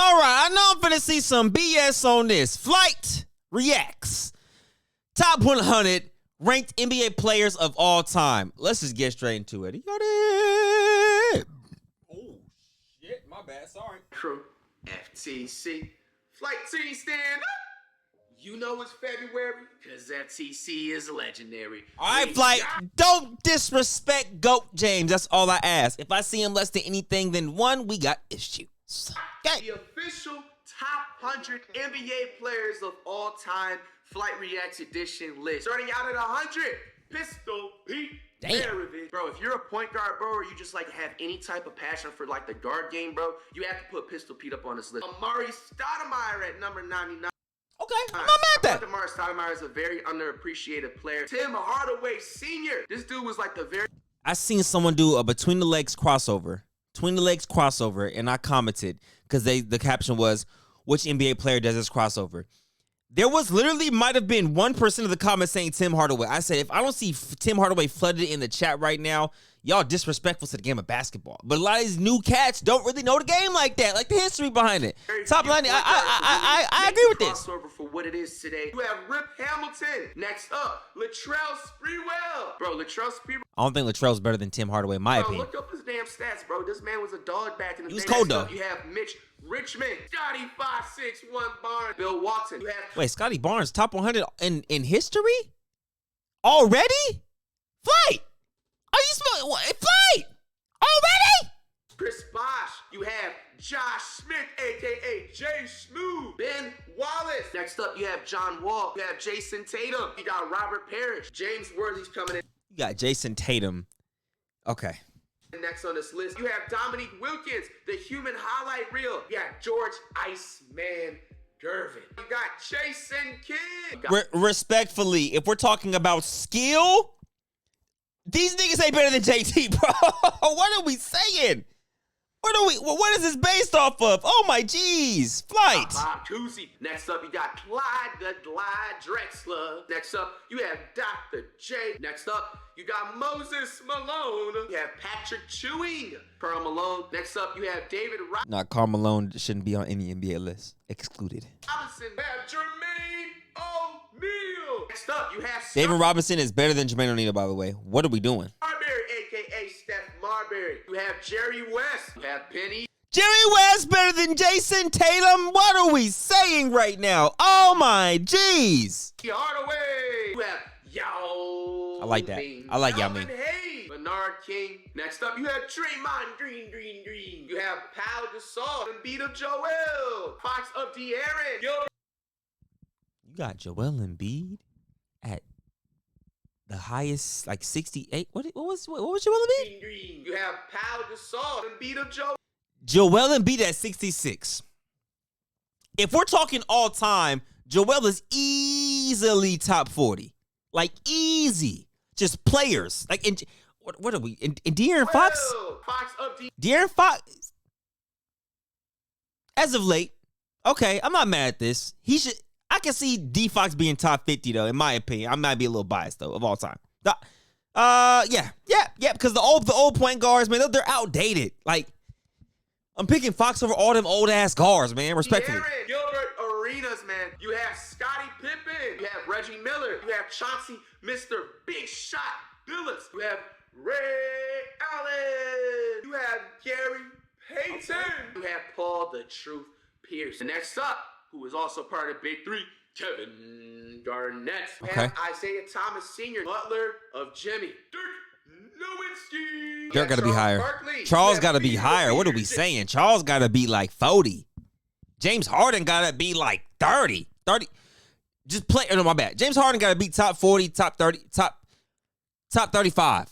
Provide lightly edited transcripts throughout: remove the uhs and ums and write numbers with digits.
All right, I know I'm finna see some BS on this. Flight reacts. Top 100 ranked NBA players of all time. Let's just get straight into it. Oh, shit. My bad. Sorry. Crew, FTC. Flight team stand up. You know it's February, because FTC is legendary. All right, Flight. Don't disrespect GOAT James. That's all I ask. If I see him less than anything than one, we got issues. Okay. The official top 100 NBA players of all time Flight Reacts edition list. Starting out at 100, Pistol Pete Maravich. Bro, if you're a point guard, bro, or you just like have any type of passion for like the guard game, bro, you have to put Pistol Pete up on this list. Amari Stoudemire at number 99. Okay, I'm not mad at that. Amari Stoudemire is a very underappreciated player. Tim Hardaway Sr. This dude was like the very... I seen someone do a between the legs crossover, and I commented because the caption was, which NBA player does this crossover? There was literally might have been 1% of the comments saying Tim Hardaway. I said, if I don't see Tim Hardaway flooded in the chat right now, y'all disrespectful to the game of basketball. But a lot of these new cats don't really know the game like that, like the history behind it. Top line, I agree with this. Crossover for what it is today. You have Rip Hamilton. Next up, Latrell Sprewell. Bro, Latrell Sprewell. I don't think Latrell's better than Tim Hardaway, in my opinion. Look up his damn stats, bro. This man was a dog back in the day. He was cold, though. You have Mitch Richmond, Scotty 561 Barnes, Bill Walton. You have... Wait, Scotty Barnes, top 100 in history? Already? Flight! Are you Flight! Already? Chris Bosh. You have Josh Smith, a.k.a. Jay Smooth. Ben Wallace. Next up, you have John Wall. You have Jason Tatum. You got Robert Parrish. James Worthy's coming in. You got Jason Tatum. Okay. Next on this list, you have Dominique Wilkins, the human highlight reel. You got George Iceman Gervin. You got Jason Kidd. Respectfully, if we're talking about skill, these niggas ain't better than JT, bro. What are we saying? What is this based off of? Oh my jeez. Flight. Bob Cousy. Next up, you got Clyde the Glide Drexler. Next up, you have Dr. J. Next up, you got Moses Malone. You have Patrick Chewing. Karl Malone. Next up, you have David Robinson. Nah, Karl Malone shouldn't be on any NBA list. Excluded. Robinson. You have Jermaine O'Neal. Next up, you have David Robinson is better than Jermaine O'Neal, by the way. What are we doing? Marbury, a.k.a. Steph Marbury. You have Jerry West. You have Penny. Jerry West better than Jason Tatum? What are we saying right now? Oh my jeez. Hardaway. You have Yao. I like that. I like Yao Ming. Bernard King. Next up, you have Draymond Green. You have Pau Gasol. Embiid Joel. Fox of De'Aaron. You got Joel Embiid at the highest, like 68. What was Joel Embiid? Green. You have Pau Gasol. Embiid Joel. Joel Embiid at 66. If we're talking all time, Joel is easily top 40. Like easy. Just players. Like what are we? In De'Aaron Fox? Fox of De'Aaron Fox. As of late, okay, I'm not mad at this. I can see D Fox being top 50 though, in my opinion. I might be a little biased though, of all time. Yeah, because the old point guards, man, they're outdated. Like, I'm picking Fox over all them old ass guards, man. Respectfully. De'Aaron Gilbert Arenas, man. You have Scottie Pippen. You have Reggie Miller. You have Chauncey, Mr. Big Shot Billups. You have Ray Allen. You have Gary Payton. You have Paul the Truth Pierce. And next up, who is also part of Big Three, Kevin Garnett. Okay. And Isaiah Thomas Sr., Butler of Jimmy. Dirk Nowitzki. Dirk got to be higher. Barkley. Charles got to be higher. What are we saying? Charles got to be like 40. James Harden got to be like 30. Just play. No, my bad. James Harden got to be top 40, top 30, top 35.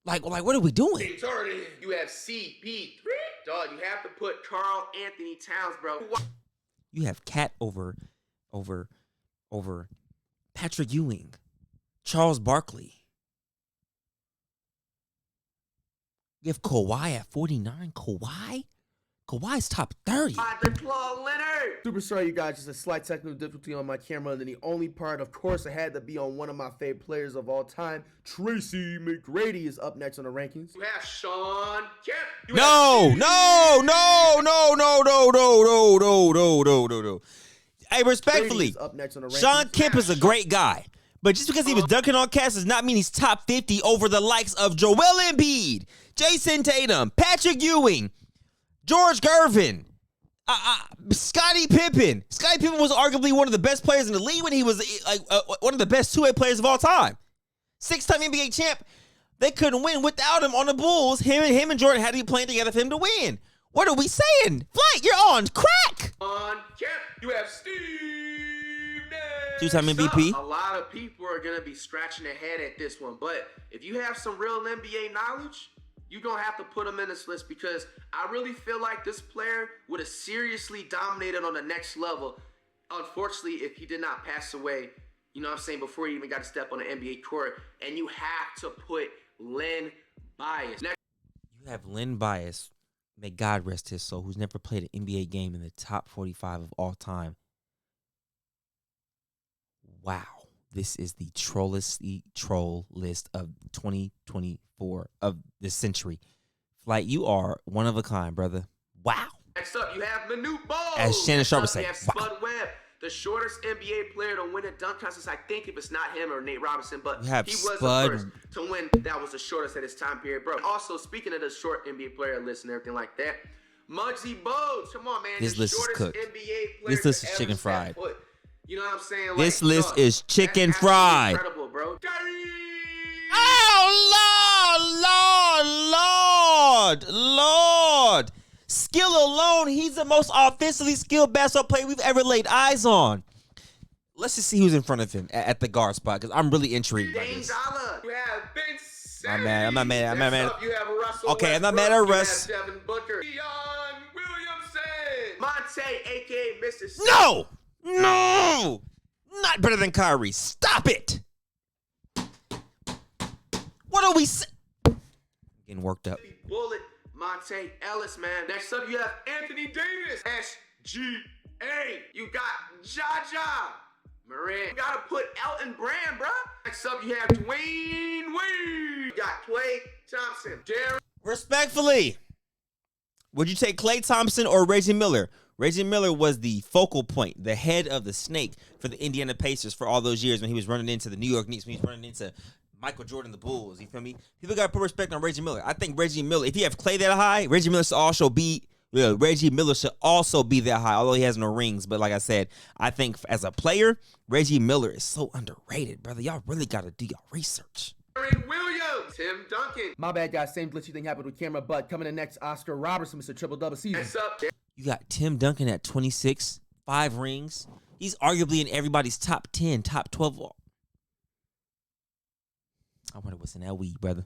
Like, what are we doing? James Harden. You have CP3. Dog, you have to put Karl Anthony Towns, bro. You have Cat over Patrick Ewing, Charles Barkley. You have Kawhi at 49. Kawhi? Kawhi's top 30. The Claw Leonard. Super sorry, you guys. Just a slight technical difficulty on my camera. And then the only part, of course, it had to be on one of my favorite players of all time. Tracy McGrady is up next on the rankings. You have Sean Kemp. No. Hey, respectfully, Up next on the rankings. Sean Kemp is a great guy. But just because he was dunking on cats does not mean he's top 50 over the likes of Joel Embiid, Jason Tatum, Patrick Ewing, George Gervin, Scottie Pippen. Scottie Pippen was arguably one of the best players in the league when he was one of the best two-way players of all time. 6-time NBA champ. They couldn't win without him on the Bulls. Him and Jordan had to be playing together for him to win. What are we saying? Flight, you're on crack. On Kemp, you have Steve Nash. Two-time MVP. A lot of people are going to be scratching their head at this one. But if you have some real NBA knowledge, you're going to have to put him in this list because I really feel like this player would have seriously dominated on the next level. Unfortunately, if he did not pass away, you know what I'm saying, before he even got to step on the NBA court. And you have to put Lynn Bias. You have Lynn Bias, may God rest his soul, who's never played an NBA game in the top 45 of all time. Wow. This is the troll list of 2024 of the century. Flight, you are one of a kind, brother. Wow. Next up, you have Manute Bol. As Shannon Sharp would say, You have Spud Webb, the shortest NBA player to win a dunk contest. I think if it's not him or Nate Robinson, but You have he was Spud. the first to win. That was the shortest at his time period, bro. And also, speaking of the short NBA player list and everything like that, Muggsy Bogues. Come on, man. This the list is shortest cooked. NBA player This list to is ever chicken step fried. foot. You know what I'm saying? This Like, list dog, is chicken that's fried. Incredible, bro. Oh, Lord. Skill alone, he's the most offensively skilled basketball player we've ever laid eyes on. Let's just see who's in front of him at the guard spot, because I'm really intrigued by Dame this. Dollar. You have Vince I'm not mad. Next up, you have Russell Okay, I'm not Westbrook. mad at You Russ. have Devin Booker. Dion Williamson. Monte, a.k.a. Mr. No! Not better than Kyrie. Stop it! What are we getting worked up. Bullet, Monte Ellis, man. Next up, you have Anthony Davis. SGA. You got Jaja. Moran. You gotta put Elton Brand, bro. Next up, you have Dwayne Wade. You got Klay Thompson. Derrick. Respectfully, would you take Klay Thompson or Reggie Miller? Reggie Miller was the focal point, the head of the snake for the Indiana Pacers for all those years when he was running into the New York Knicks, when he was running into Michael Jordan, the Bulls. You feel me? People got to put respect on Reggie Miller. I think Reggie Miller, if you have Klay that high, Reggie Miller should also be that high, although he has no rings. But like I said, I think as a player, Reggie Miller is so underrated, brother. Y'all really got to do your research. Williams. Tim Duncan. My bad, guys. Same glitchy thing happened with camera, but coming in next, Oscar Robertson, Mr. Triple Double season. Next up, You got Tim Duncan at 26, 5 rings. He's arguably in everybody's top 10, top 12. I wonder what's in that weed, brother.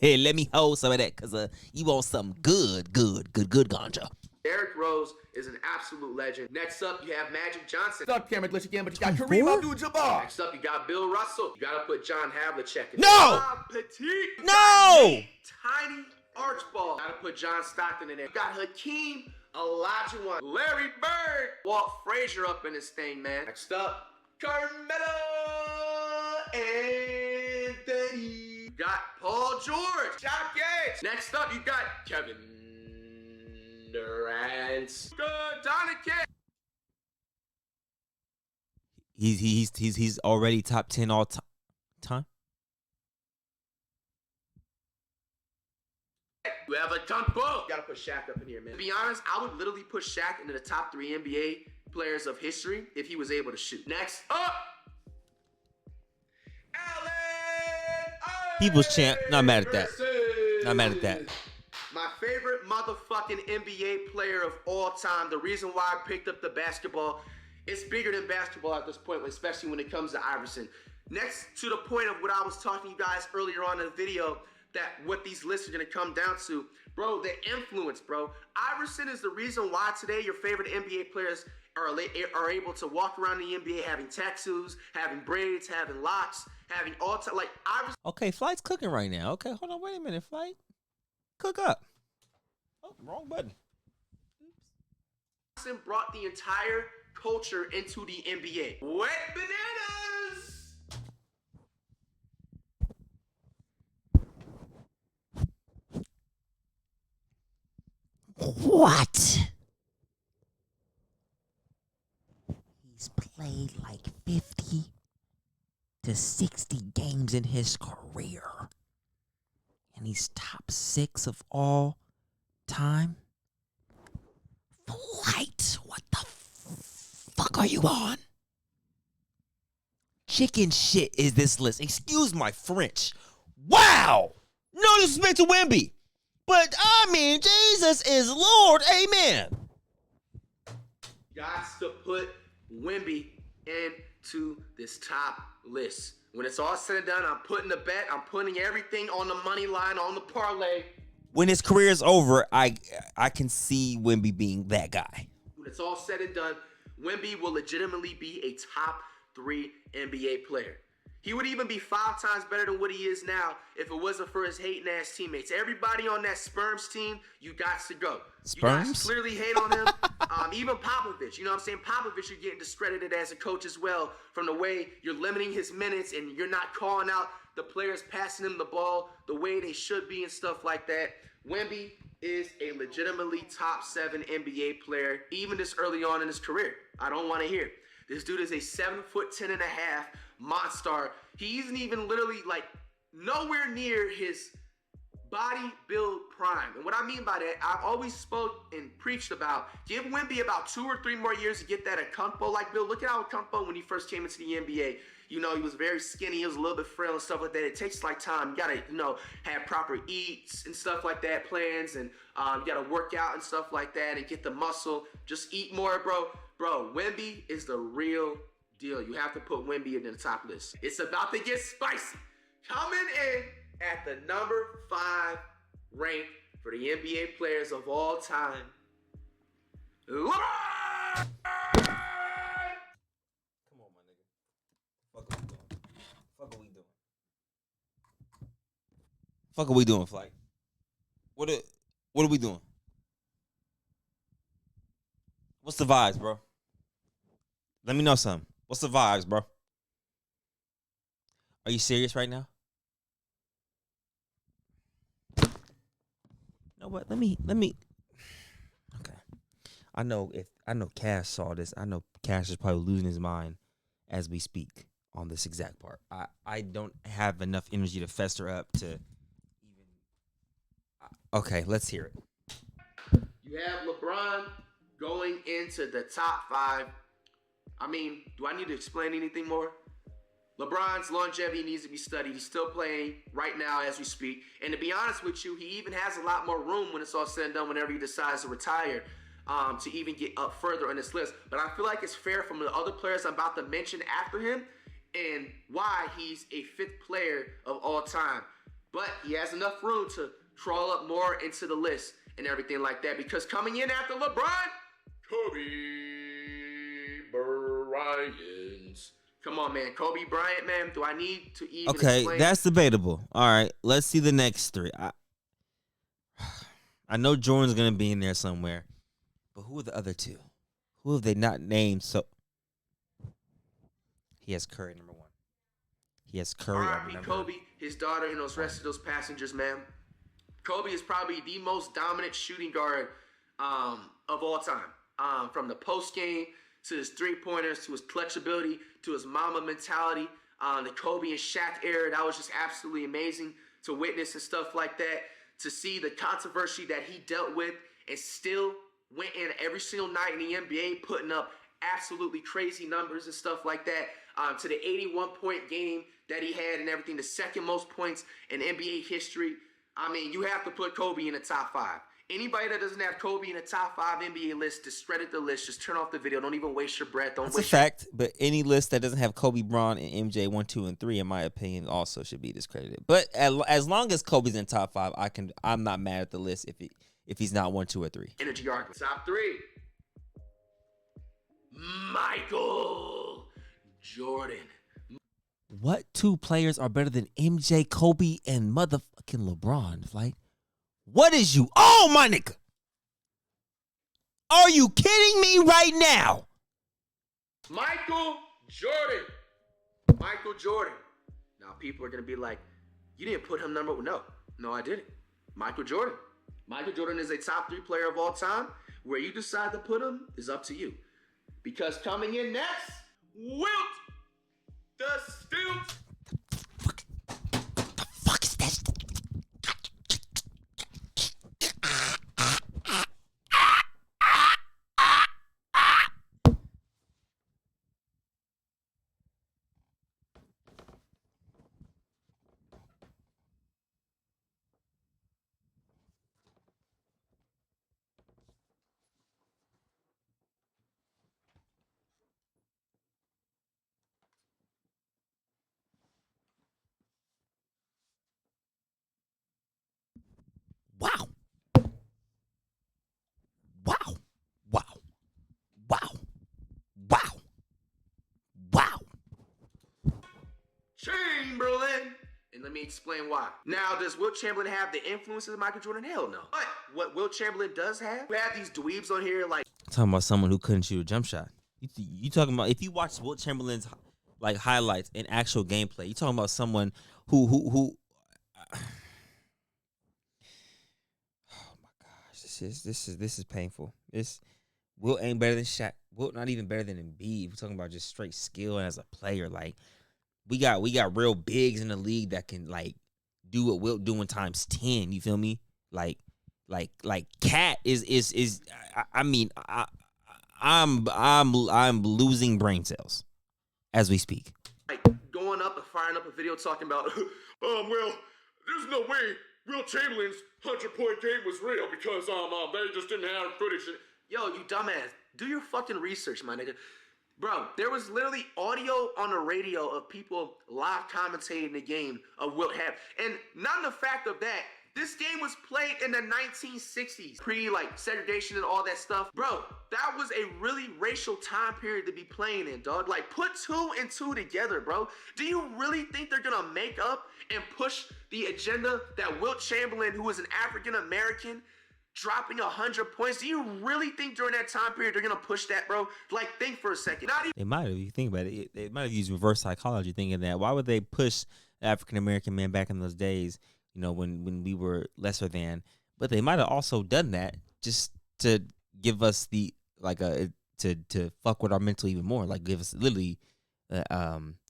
Hey, let me hold some of that, because you want something good ganja. Derrick Rose is an absolute legend. Next up, you have Magic Johnson. What's up, camera glitch again, but you got Kareem Abdul-Jabbar. Next up, you got Bill Russell. You gotta put John Havlicek in No! there. Petit. No! Tiny Archibald. Gotta put John Stockton in there. You got Hakeem Olajuwon. Larry Bird. Walt Frazier up in this thing, man. Next up, Carmelo Anthony. You got Paul George. Shaq Gage. Next up, you got Kevin Durant. Good Donovan. He's already top 10 all time. You have a dunk ball. You gotta put Shaq up in here, man. To be honest, I would literally put Shaq into the top 3 NBA players of history if he was able to shoot. Next up, Allen People's champ. Not mad at that. Iverson. Not mad at that. My favorite motherfucking NBA player of all time. The reason why I picked up the basketball, it's bigger than basketball at this point, especially when it comes to Iverson. Next to the point of what I was talking to you guys earlier on in the video, that what these lists are going to come down to, bro, the influence, bro. Iverson is the reason why today your favorite NBA players are able to walk around the NBA having tattoos, having braids, having locks, having all time. Like Iverson. Okay, Flight's cooking right now. Okay, hold on, wait a minute, Flight. Cook up. Oh, wrong button. brought the entire culture into the NBA. Wet bananas! What? He's played like 50 to 60 games in his career. And he's top 6 of all time. Flight, what the fuck are you on? Chicken shit is this list. Excuse my French. Wow! No disrespect to Wemby. But, I mean, Jesus is Lord. Amen. Got to put Wemby into this top list. When it's all said and done, I'm putting the bet. I'm putting everything on the money line, on the parlay. When his career is over, I can see Wemby being that guy. When it's all said and done, Wemby will legitimately be a top 3 NBA player. He would even be 5 times better than what he is now if it wasn't for his hating-ass teammates. Everybody on that Sperms team, you got to go. Sperms? You guys clearly hate on him. Even Popovich, you know what I'm saying? Popovich, you're getting discredited as a coach as well from the way you're limiting his minutes and you're not calling out the players passing him the ball the way they should be and stuff like that. Wemby is a legitimately top 7 NBA player, even this early on in his career. I don't want to hear it. This dude is a 7'10.5" monster. He isn't even literally like nowhere near his body build prime. And what I mean by that, I've always spoke and preached about give Wemby about 2 or 3 more years to get that Okonkwo like build. Look at how Okonkwo when he first came into the NBA. You know, he was very skinny. He was a little bit frail and stuff like that. It takes like time. You got to, have proper eats and stuff like that, plans. And you got to work out and stuff like that and get the muscle. Just eat more, bro. Bro, Wemby is the real deal. You have to put Wemby in the top list. It's about to get spicy. Coming in at the number 5 rank for the NBA players of all time. Come on, my nigga. Fuck are we doing? Fuck are we doing, Flight? What are we doing? What's the vibes, bro? Let me know something. What's the vibes, bro? Are you serious right now? You know what? Let me. Okay. I know Cash saw this. I know Cash is probably losing his mind as we speak on this exact part. I don't have enough energy to fester up to even. Okay, let's hear it. You have LeBron going into the top 5. I mean, do I need to explain anything more? LeBron's longevity needs to be studied. He's still playing right now as we speak. And to be honest with you, he even has a lot more room when it's all said and done whenever he decides to retire to even get up further on this list. But I feel like it's fair from the other players I'm about to mention after him and why he's a 5th player of all time. But he has enough room to crawl up more into the list and everything like that. Because coming in after LeBron, Kobe Bryant. Come on, man. Kobe Bryant, man. Do I need to even explain? That's debatable. All right, let's see the next 3. I know Jordan's going to be in there somewhere. But who are the other 2? Who have they not named? So he has Curry, number 1. He has Curry. R.I.P. Kobe, his daughter, and those rest of those passengers, man. Kobe is probably the most dominant shooting guard of all time. From the post game to his 3-pointers, to his clutch ability, to his mama mentality, the Kobe and Shaq era, that was just absolutely amazing to witness and stuff like that. To see the controversy that he dealt with and still went in every single night in the NBA, putting up absolutely crazy numbers and stuff like that. To the 81-point game that he had and everything, the 2nd most points in NBA history. I mean, you have to put Kobe in the top 5. Anybody that doesn't have Kobe in the top 5 NBA list, discredit the list. Just turn off the video. Don't even waste your breath. That's a fact. But any list that doesn't have Kobe, Bron, and MJ 1, 2, and 3, in my opinion, also should be discredited. But as long as Kobe's in top 5, I'm not mad at the list if he's not 1, 2, or 3. Energy argument. Top 3. Michael Jordan. What 2 players are better than MJ, Kobe, and motherfucking LeBron? Like, what is you? Oh, my nigga. Are you kidding me right now? Michael Jordan. Michael Jordan. Now people are gonna be like, you didn't put him number one. No, I didn't. Michael Jordan. Michael Jordan is a top 3 player of all time. Where you decide to put him is up to you. Because coming in next, Wilt the Stilt. The fuck is that? Wow. Wow. Wow. Wow. Wow. Wow. Chamberlain. And let me explain why. Now, does Wilt Chamberlain have the influences of Michael Jordan? Hell no. But what Wilt Chamberlain does have, we have these dweebs on here like Talking about someone who couldn't shoot a jump shot. You talking about, if you watch Wilt Chamberlain's like highlights and actual gameplay, you talking about someone who oh my gosh, this is painful. Wilt ain't better than Shaq. Wilt not even better than Embiid. We're talking about just straight skill as a player. Like we got real bigs in the league that can like do what Wilt doing times 10. You feel me? Like Cat is I mean I'm losing brain cells as we speak. like going up and firing up a video talking about, well, there's no way Wilt Chamberlain's 100-point game was real because they just didn't have footage. Yo, you dumbass, do your fucking research, my nigga. Bro, there was literally audio on the radio of people live commentating the game of Wilt have. And not the fact of that, this game was played in the 1960s, pre-like segregation and all that stuff. Bro, that was a really racial time period to be playing in, dog. Like, put 2 and 2 together, bro. Do you really think they're gonna make up and push the agenda that Wilt Chamberlain, who is an African-American, dropping 100 points? Do you really think during that time period they're gonna push that, bro? Like, think for a second. Not even. They might have, if you think about it, they might have used reverse psychology thinking that. Why would they push African-American men back in those days, you know, when we were lesser than? But they might have also done that just to give us the, like, to fuck with our mental even more, like give us literally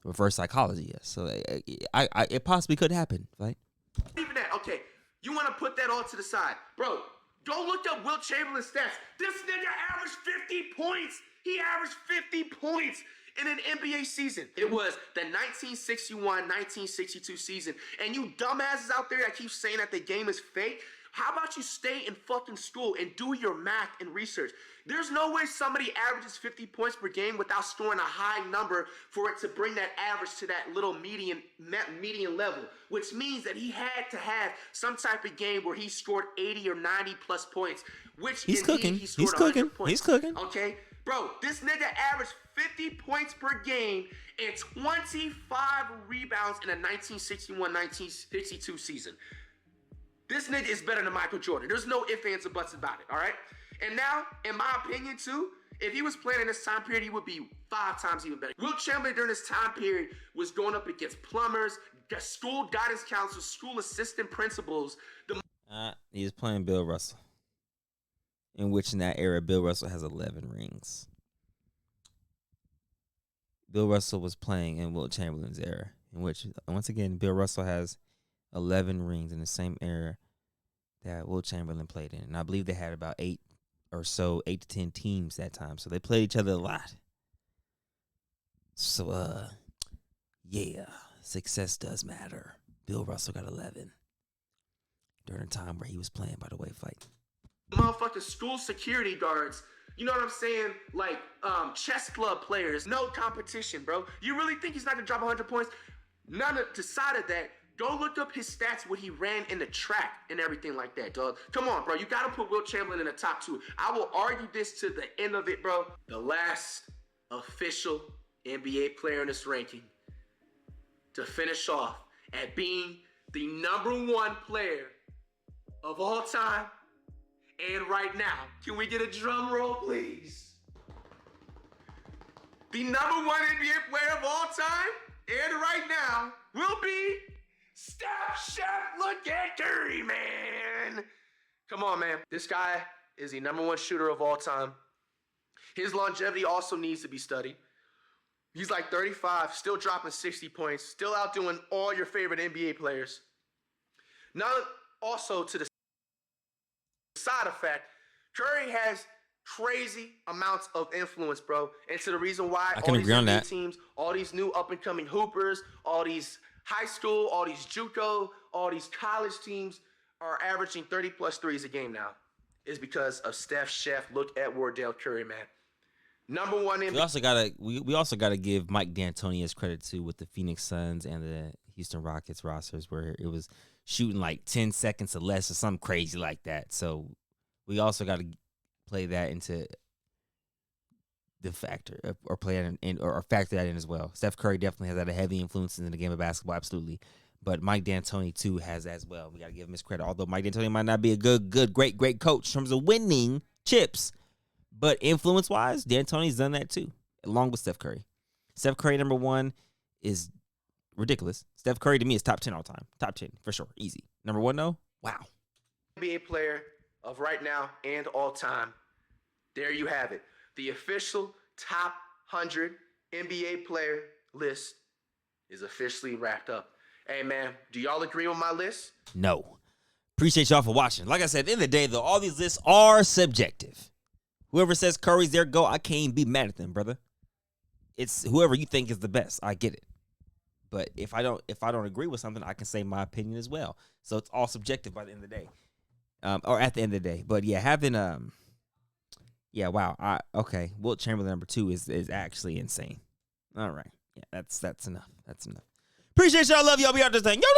reverse psychology. So it possibly could happen, right? Even that, okay, you want to put that all to the side. Bro, go look up Wilt Chamberlain's stats. This nigga averaged 50 points. He averaged 50 points in an NBA season. It was the 1961-1962 season. And you dumbasses out there that keep saying that the game is fake, how about you stay in fucking school and do your math and research? There's no way somebody averages 50 points per game without scoring a high number for it to bring that average to that little median level, which means that he had to have some type of game where he scored 80 or 90 plus points, which He's cooking. He scored He's cooking. 100 points. He's cooking. Okay? Bro, this nigga averaged 50 points per game and 25 rebounds in a 1961-1962 season. This nigga is better than Michael Jordan. There's no ifs, ands, or buts about it, all right? And now, in my opinion, too, if he was playing in this time period, he would be 5 times even better. Wilt Chamberlain during this time period was going up against plumbers, school guidance counselors, school assistant principals. He was playing Bill Russell, in which in that era, Bill Russell has 11 rings. Bill Russell was playing in Wilt Chamberlain's era, in which, once again, Bill Russell has 11 rings in the same era that Wilt Chamberlain played in. And I believe they had about 8 to 10 teams that time. So they played each other a lot. So, yeah, success does matter. Bill Russell got 11 during a time where he was playing, by the way, fight. Motherfucking school security guards. You know what I'm saying? Like, chess club players. No competition, bro. You really think he's not going to drop 100 points? None of decided that. Go look up his stats when he ran in the track and everything like that, dog. Come on, bro. You got to put Wilt Chamberlain in the top 2. I will argue this to the end of it, bro. The last official NBA player in this ranking to finish off at being the #1 player of all time And right now, can we get a drum roll, please? The #1 NBA player of all time, and right now, will be Steph Chef. Look at Curry, man. Come on, man. This guy is the #1 shooter of all time. His longevity also needs to be studied. He's like 35, still dropping 60 points, still outdoing all your favorite NBA players. Now, also to the side effect, Curry has crazy amounts of influence, bro. And to the reason why I can all agree these on NBA that. teams, all these new up-and-coming hoopers, all these high school, all these JUCO, all these college teams are averaging 30-plus threes a game now, is because of Steph Chef. Look at Wardell Curry, man. #1 NBA. We also gotta give Mike D'Antoni his credit too with the Phoenix Suns and the Houston Rockets rosters where it was shooting like 10 seconds or less or something crazy like that. So we also got to play that into the factor or play it in or factor that in as well. Steph Curry definitely has had a heavy influence in the game of basketball, absolutely. But Mike D'Antoni too has as well. We got to give him his credit. Although Mike D'Antoni might not be a great coach in terms of winning chips, but influence-wise, D'Antoni's done that too, along with Steph Curry. Steph Curry, #1, is ridiculous. Steph Curry, to me, is top 10 all time. Top 10, for sure. Easy. #1, though? Wow. NBA player of right now and all time. There you have it. The official top 100 NBA player list is officially wrapped up. Hey, man, do y'all agree with my list? No. Appreciate y'all for watching. Like I said, at the end of the day, though, all these lists are subjective. Whoever says Curry's their GOAT, I can't even be mad at them, brother. It's whoever you think is the best. I get it. But if I don't agree with something, I can say my opinion as well. So it's all subjective by the end of the day. Or at the end of the day. But yeah, having wow. Okay. Wilt Chamberlain #2 is actually insane. All right. Yeah, that's enough. That's enough. Appreciate y'all. Love y'all. Be out this thing. Yo,